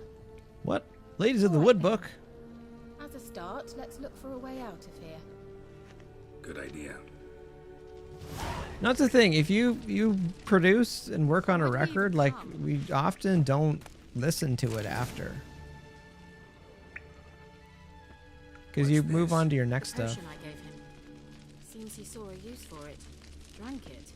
What? Ladies of the Alright Wood then. Book? As a start, let's look for a way out of here. Good idea. That's the thing. If you produce and work on a record, like, we often don't listen to it after. Because you What's move this? on to your next stuff. Potion I gave him. Seems he saw a use for it. Drank it.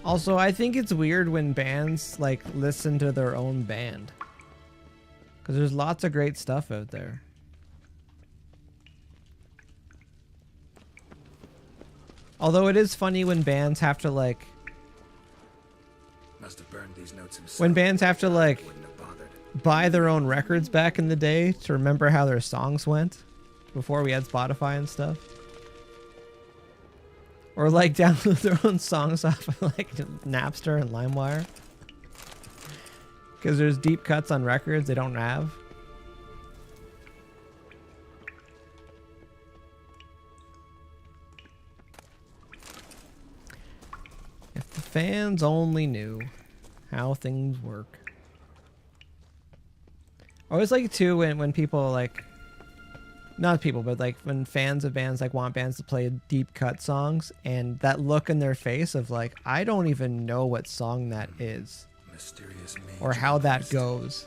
Also, I think it's weird when bands, like, listen to their own band. Because there's lots of great stuff out there. Although it is funny when bands have to, like... Must have burned these notes himself. When bands have to, like, Wouldn't have bothered. buy their own records back in the day to remember how their songs went. Before we had Spotify and stuff. Or, like, download their own songs off of, like, Napster and LimeWire. Because there's deep cuts on records they don't have. If the fans only knew how things work. I always like too when people like, not people, but like when fans of bands like want bands to play deep cut songs and that look in their face of like, I don't even know what song that is Mysterious mage or how that artist. goes.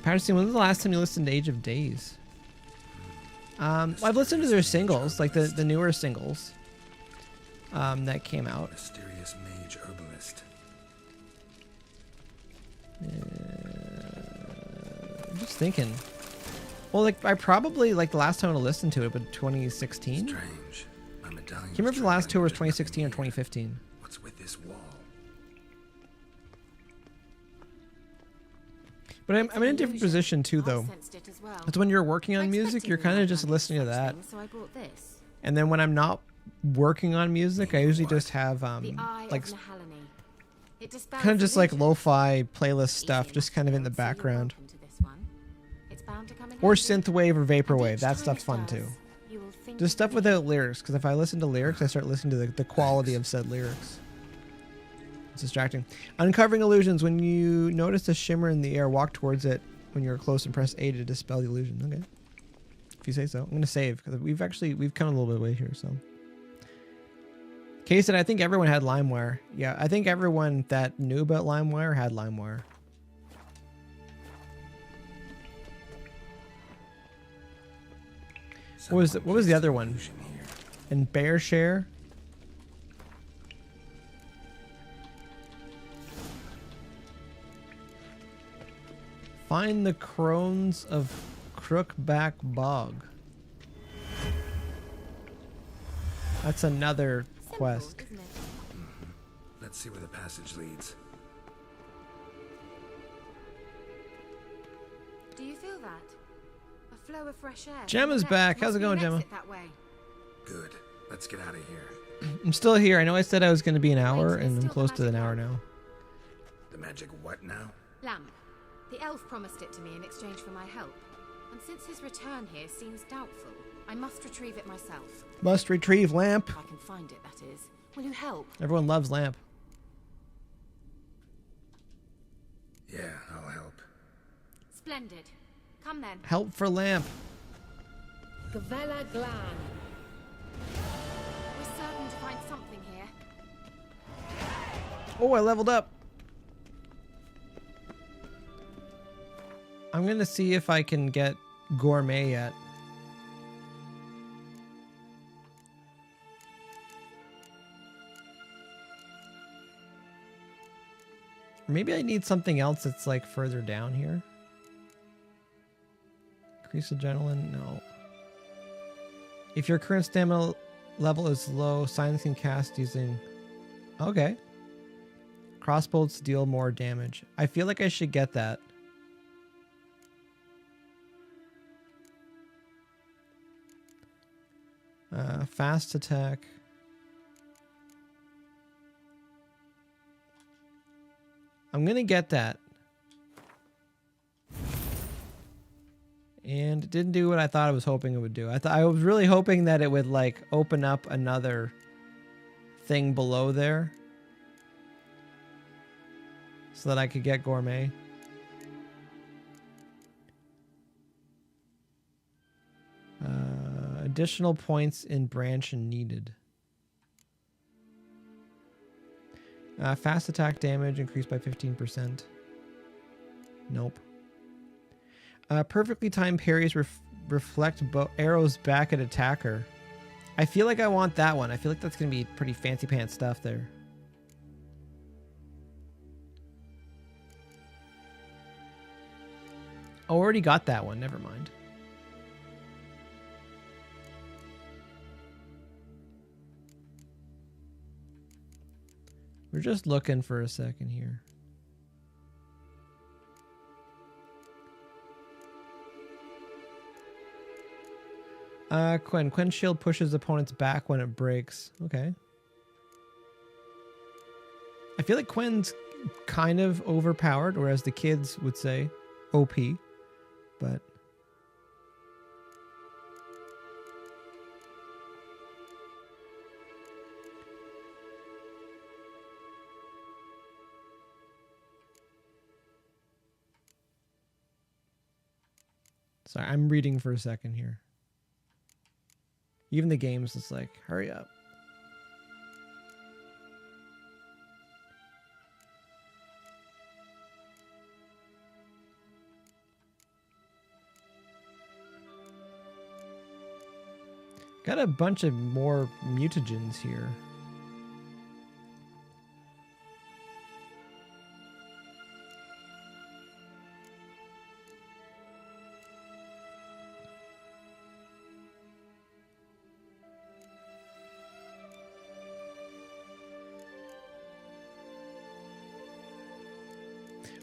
Patterson, when was the last time you listened to Age of Days? I've listened to their singles, like the newer singles that came out. Mysterious mage herbalist. I'm just thinking. Well, like I probably like the last time I listened to it, but 2016. Strange. My medallion. Can't remember if the last tour was 2016 or 2015. What's with this wall? But I'm in a different position too, I though. sensed it as well. It's when you're working on I music, expected you're you kind might of just manage listening to such that. things, so I brought this. And then when I'm not working on music, I usually just have The Eye like of Nahalani. It dispels kind of just like illusion. lo-fi playlist Easy stuff, enough just to kind of in build, the so you're background. welcome to this one. It's bound to come in Or handy. synthwave or And vaporwave. each That time stuff's it fun does, too. you will think Just stuff of me. without lyrics, because if I listen to lyrics, I start listening to the quality of said lyrics. It's distracting. Uncovering illusions. When you notice a shimmer in the air, walk towards it. When you're close and press A to dispel the illusion. Okay. If you say so. I'm going to save, because we've come a little bit away here, so. Kay said, I think everyone had LimeWire. Yeah, I think everyone that knew about LimeWire had LimeWire. What was the other one? Illusion here. And Bear Share? Find the crones of Crookback Bog. That's another Simple, quest. isn't it? Let's see where the passage leads. Do you feel that? A flow of fresh air. from Gemma's the back. left. How's it Must be going, an Gemma? exit that way. Good. Let's get out of here. I'm still here. I know I said I was going to be an hour, there's and I'm still close to an magic hour lamp. now. The magic what now? Lamp. The elf promised it to me in exchange for my help. And since his return here seems doubtful, I must retrieve it myself. Must retrieve lamp. If I can find it, that is. Will you help? Everyone loves lamp. Yeah, I'll help. Splendid. Come then. Help for lamp. Gavella Glan. We're certain to find something here. Oh, I leveled up. I'm going to see if I can get gourmet yet. Maybe I need something else that's like further down here. Increase adrenaline? No. If your current stamina level is low, silence can cast using... Okay. Crossbows deal more damage. I feel like I should get that. Fast attack. I'm gonna get that. And it didn't do what I thought I was hoping it would do. I was really hoping that it would like open up another thing below there so that I could get gourmet. Additional points in branch needed. Fast attack damage increased by 15%. Nope. Perfectly timed parries reflect arrows back at attacker. I feel like I want that one. I feel like that's going to be pretty fancy pants stuff there. Oh, already got that one. Never mind. We're just looking for a second here. Quinn's shield pushes opponents back when it breaks. Okay. I feel like Quinn's kind of overpowered, or as the kids would say, OP. But sorry, I'm reading for a second here. Even the game's just like, hurry up. Got a bunch of more mutagens here.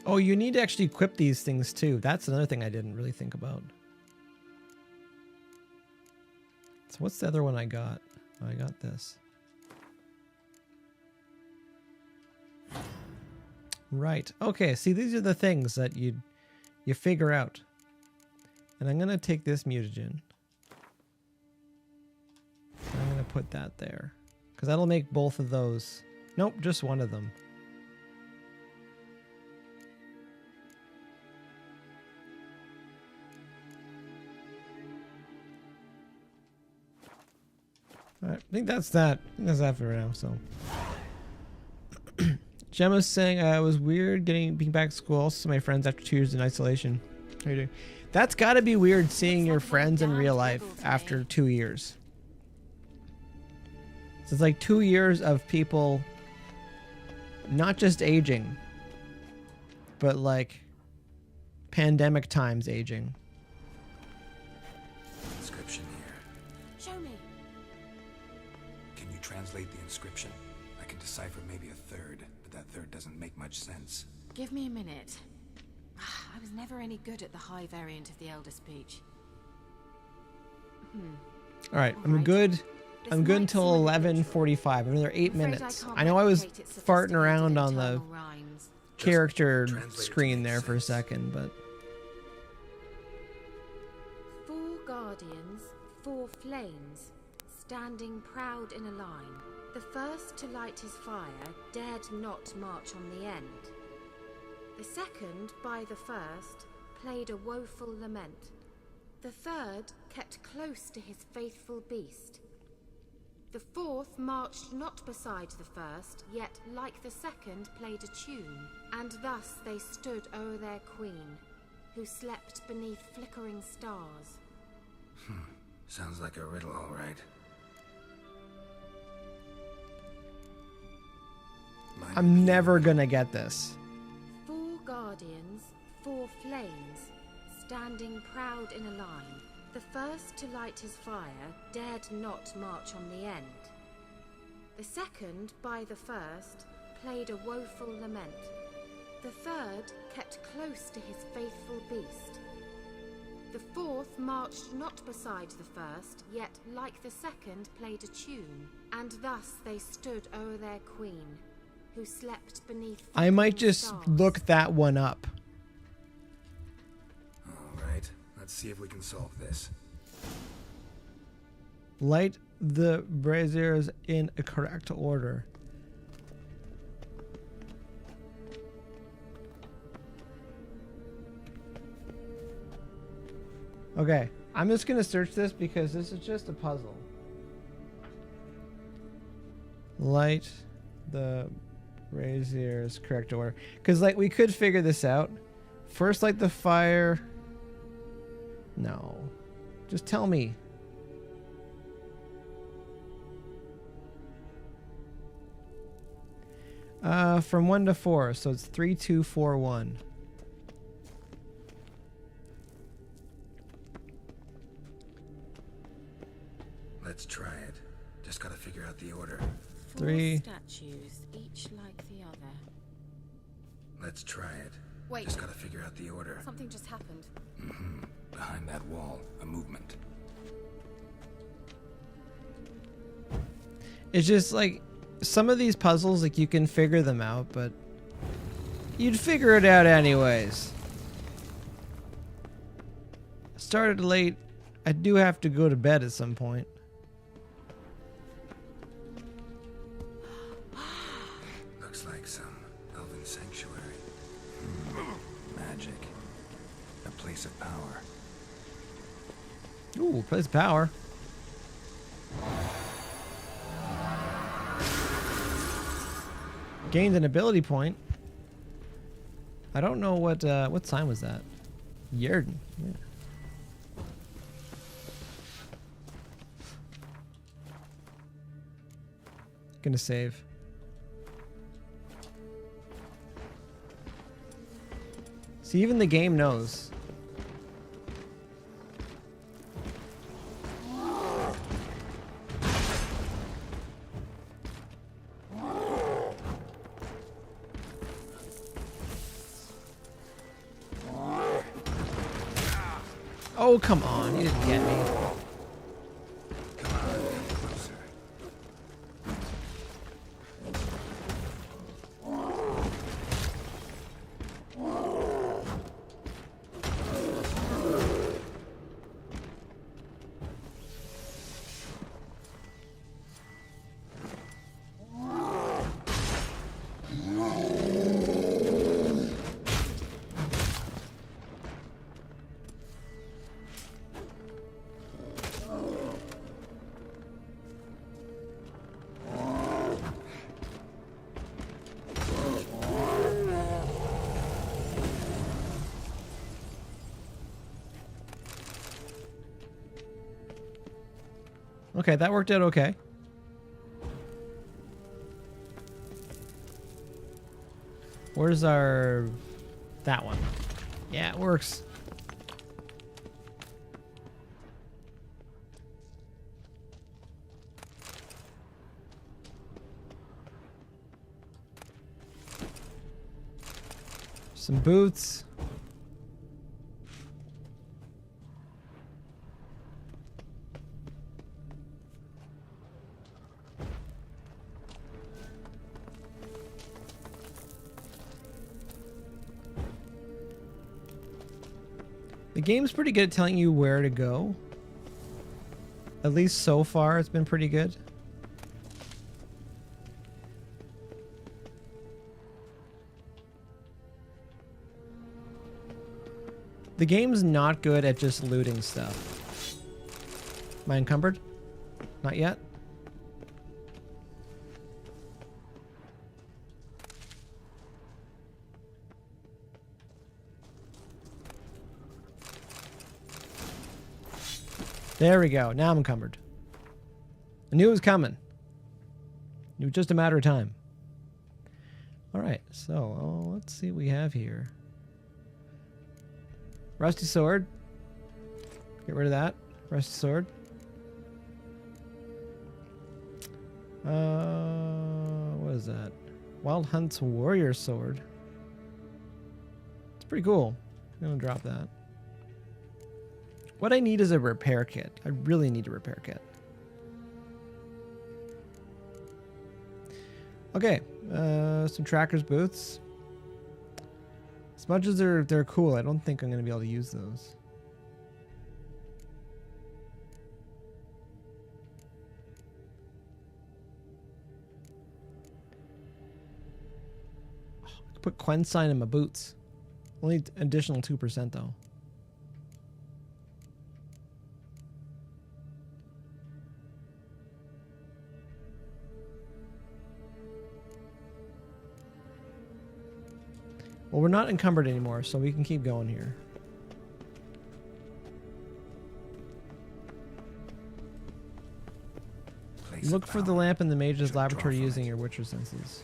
Oh, you need to actually equip these things too. That's another thing I didn't really think about. So what's the other one I got? Oh, I got this. Right. Okay, see, these are the things that you figure out. And I'm going to take this mutagen. I'm going to put that there. Because that'll make both of those. Nope, just one of them. All right, I think that's that. I think that's that for now. So, Gemma's saying it was weird being back at school. Also, my friends after 2 years in isolation. How you doing? That's got to be weird seeing your friends in real life after 2 years. So it's like 2 years of people not just aging, but like pandemic times aging. Inscription here. Show me. Can you translate the inscription? I can decipher maybe a third, but that third doesn't make much sense. Give me a minute. I was never any good at the high variant of the Elder speech. All right, I'm good. I'm good until 11:45. Another 8 minutes. I know I was farting around on the character screen there for a second, but 4 guardians, 4 flames, standing proud in a line. The first to light his fire dared not march on the end. The second, by the first, played a woeful lament. The third kept close to his faithful beast. The fourth marched not beside the first, yet like the second played a tune, and thus they stood o'er their queen, who slept beneath flickering stars. Sounds like a riddle, all right. I'm never gonna get this. 4 guardians, 4 flames, standing proud in a line. The first to light his fire dared not march on the end. The second, by the first, played a woeful lament. The third kept close to his faithful beast. The fourth marched not beside the first, yet like the second played a tune, and thus they stood o'er their queen, who slept beneath. I might just stars. look that one up. All right, let's Let's see if we can solve this. Light the braziers in a correct order. Okay, I'm just gonna search this because this is just a puzzle. Light the braziers correct order. Because like we could figure this out. First light the fire. No. Just tell me. From 1 to 4, so it's 3, 2, 4, 1. Let's try it. Just gotta figure out the order. 3. Four statues, each like the other. Let's try it. Wait. Just gotta figure out the order. Something just happened. Behind that wall, a movement. It's just like some of these puzzles, like you can figure them out, but you'd figure it out anyways. Started late. I do have to go to bed at some point. Looks like some elven sanctuary. Magic. A place of power. Ooh, place of power. Gained an ability point. I don't know what sign was that. Yerden. Yeah. Gonna save. See, even the game knows. Oh, come on. You didn't get me. Come on, come closer. Okay, that worked out okay. Where's our... that one? Yeah, it works. Some boots. The game's pretty good at telling you where to go. At least so far, it's been pretty good. The game's not good at just looting stuff. Am I encumbered? Not yet? There we go. Now I'm encumbered. I knew it was coming. It was just a matter of time. All right. So let's see what we have here. Rusty sword. Get rid of that. Rusty sword. What is that? Wild Hunt's warrior sword. It's pretty cool. I'm gonna drop that. What I need is a repair kit. I really need a repair kit. Okay, some tracker's boots. As much as they're cool, I don't think I'm gonna be able to use those. Put Quen sign in my boots. Only additional 2% though. Well, we're not encumbered anymore, so we can keep going here. Look for the lamp in the mage's laboratory using your Witcher senses.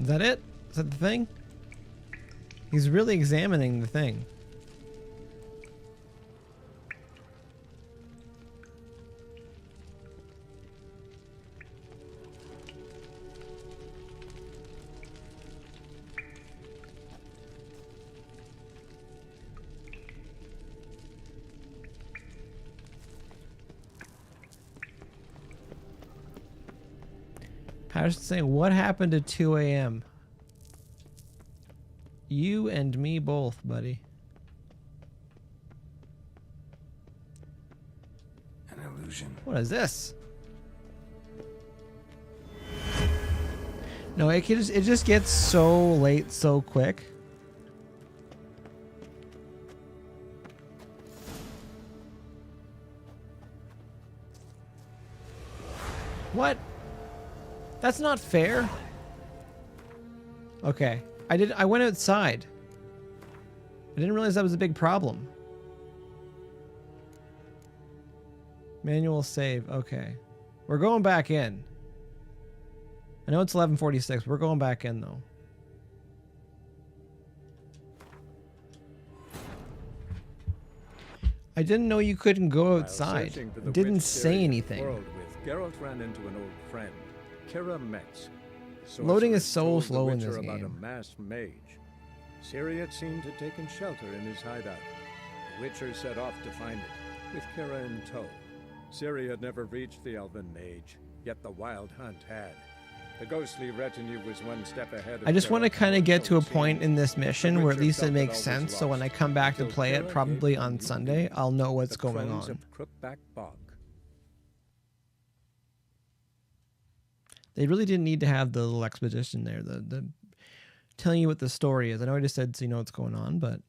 Is that it? Is that the thing? He's really examining the thing. Patterson's saying, what happened at 2 a.m.? You and me both, buddy. An illusion. What is this? No, it just gets so late so quick. What? That's not fair. Okay. I went outside. I didn't realize that was a big problem. Manual save. Okay. We're going back in. I know it's 11:46. We're going back in though. I didn't know you couldn't go outside. It didn't say anything. Geralt ran into an old friend, Kira Metz. Loading is so slow in this about game. A masked mage. Ciri had seemed to have taken shelter in his hideout. The Witcher set off to find it, with Kira in tow. Ciri had never reached the elven mage, yet the wild hunt had. The ghostly retinue was one step ahead of I just want to Geralt, kind of get to a so it point seemed. in this mission where at Witcher least it felt makes that all was sense, so when I lost come back to until play it, Kira probably gave on him Sunday, I'll know what's the going crones on. of Crookback Bog. They really didn't need to have the little exposition there, the telling you what the story is. I know I just said so you know what's going on, but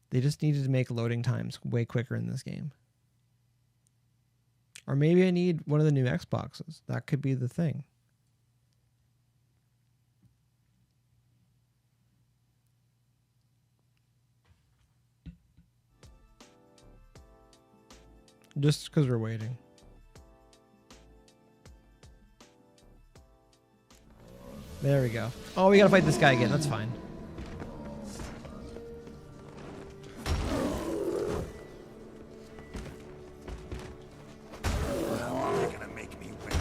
they just needed to make loading times way quicker in this game. Or maybe I need one of the new Xboxes. That could be the thing. Just because we're waiting. There we go. Oh, we gotta fight this guy again. That's fine. Well, you're gonna make me wait.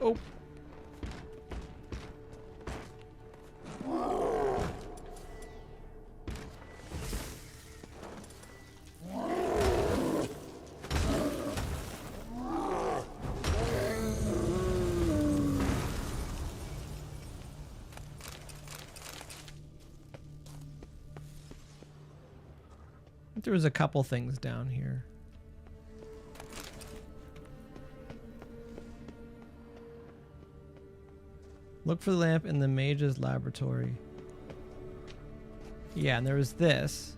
Oh. There was a couple things down here. Look for the lamp in the mage's laboratory. Yeah, and there was this.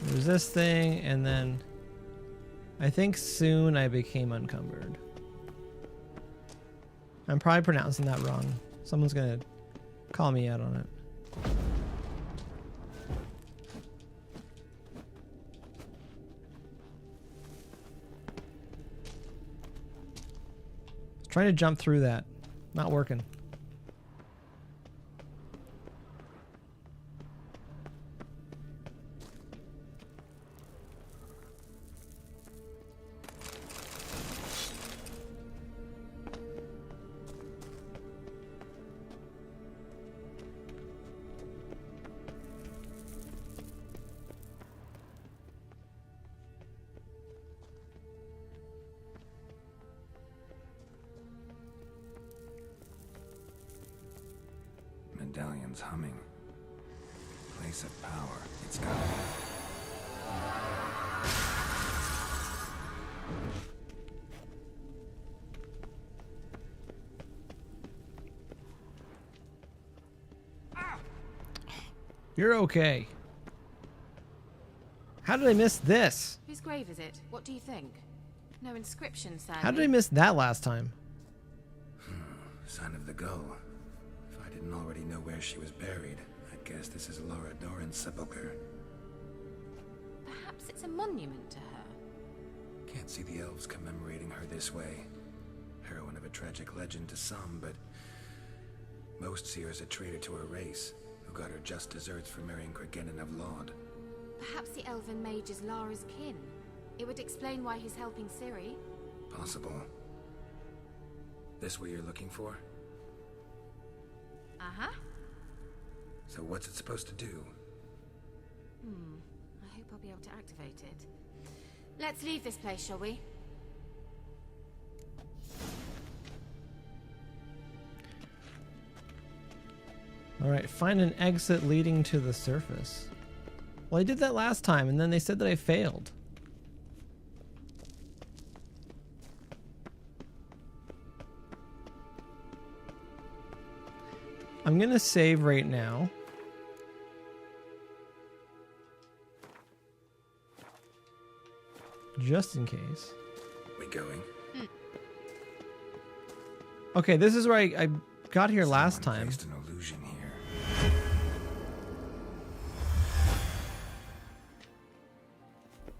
There's this thing, and then I think soon I became uncumbered. I'm probably pronouncing that wrong. Someone's gonna call me out on it. Trying to jump through that. Not working. Medallion's humming. Place of power. It's got You're okay. How did I miss this? Whose grave is it? What do you think? No inscription, sadly. How did I miss that last time? Sign of the gull. If I didn't already know where she was buried, I'd guess this is Laura Doran's sepulcher. Perhaps it's a monument to her. Can't see the elves commemorating her this way. Heroine of a tragic legend to some, but most see her as a traitor to her race, who got her just deserts for marrying Cregennan of Laud. Perhaps the elven mage is Lara's kin. It would explain why he's helping Ciri. Possible. This what you're looking for? Uh-huh. So what's it supposed to do? I hope I'll be able to activate it. Let's leave this place, shall we? Alright, find an exit leading to the surface. Well, I did that last time, and then they said that I failed. I'm gonna save right now. Just in case. We going? Okay, this is where I got here last time. Placed an illusion here.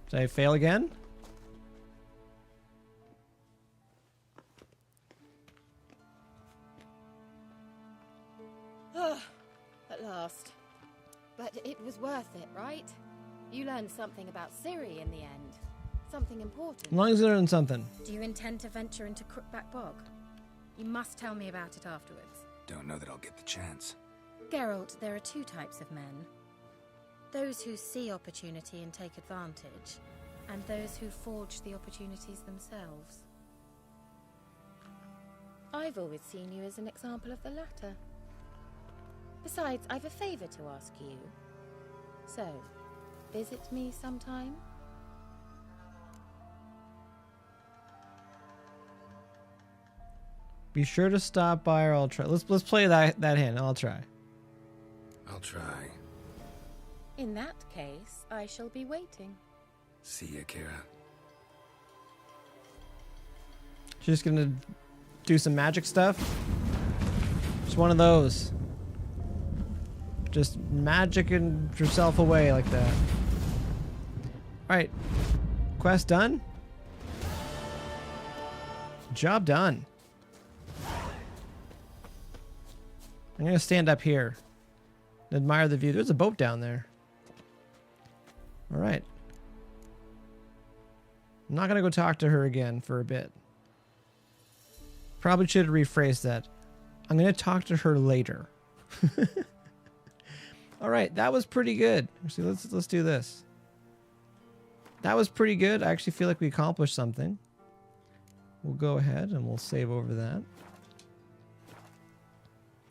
Did I fail again? At last. But it was worth it, right? You learned something about Ciri in the end. Something important. As long as I learn something. Do you intend to venture into Crookback Bog? You must tell me about it afterwards. Don't know that I'll get the chance. Geralt, there are two types of men. Those who see opportunity and take advantage, and those who forge the opportunities themselves. I've always seen you as an example of the latter. Besides, I've a favor to ask you. So, visit me sometime? Be sure to stop by, or I'll try. Let's play that hand. I'll try. I'll try. In that case, I shall be waiting. See ya, Kara. She's just gonna do some magic stuff. Just one of those. Just magicking yourself away like that. Alright. Quest done? Job done. I'm gonna stand up here. Admire the view. There's a boat down there. Alright. I'm not gonna go talk to her again for a bit. Probably should have rephrased that. I'm gonna talk to her later. Alright, that was pretty good. Actually, let's do this. That was pretty good. I actually feel like we accomplished something. We'll go ahead and we'll save over that.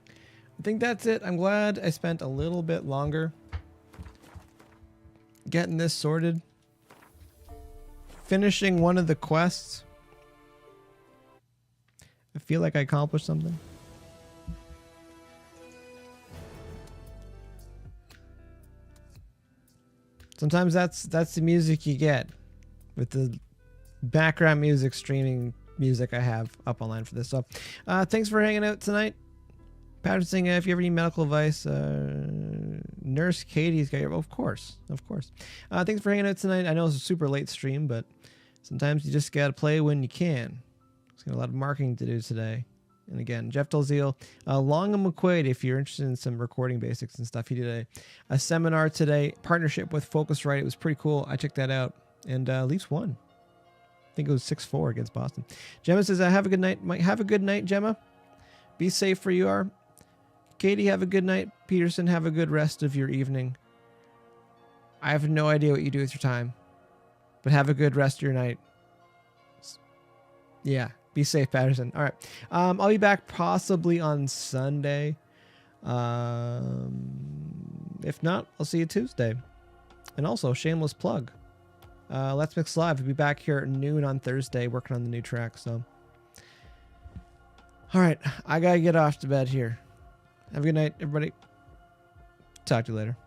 I think that's it. I'm glad I spent a little bit longer getting this sorted. Finishing one of the quests. I feel like I accomplished something. Sometimes that's the music you get with the background music, streaming music I have up online for this. So thanks for hanging out tonight. Patterson, if you have any medical advice, Nurse Katie's got your... Of course. Thanks for hanging out tonight. I know it's a super late stream, but sometimes you just got to play when you can. It's got a lot of marketing to do today. And again, Jeff Delzeal, Long and McQuaid, if you're interested in some recording basics and stuff, he did a seminar today, partnership with Focusrite. It was pretty cool. I checked that out. And Leafs won. I think it was 6-4 against Boston. Gemma says, have a good night. Mike, have a good night, Gemma. Be safe where you are. Katie, have a good night. Peterson, have a good rest of your evening. I have no idea what you do with your time, but have a good rest of your night. Yeah, be safe, Patterson. All right. I'll be back possibly on Sunday. If not, I'll see you Tuesday. And also, shameless plug. Let's Mix Live. We'll be back here at noon on Thursday working on the new track. So, all right. I got to get off to bed here. Have a good night, everybody. Talk to you later.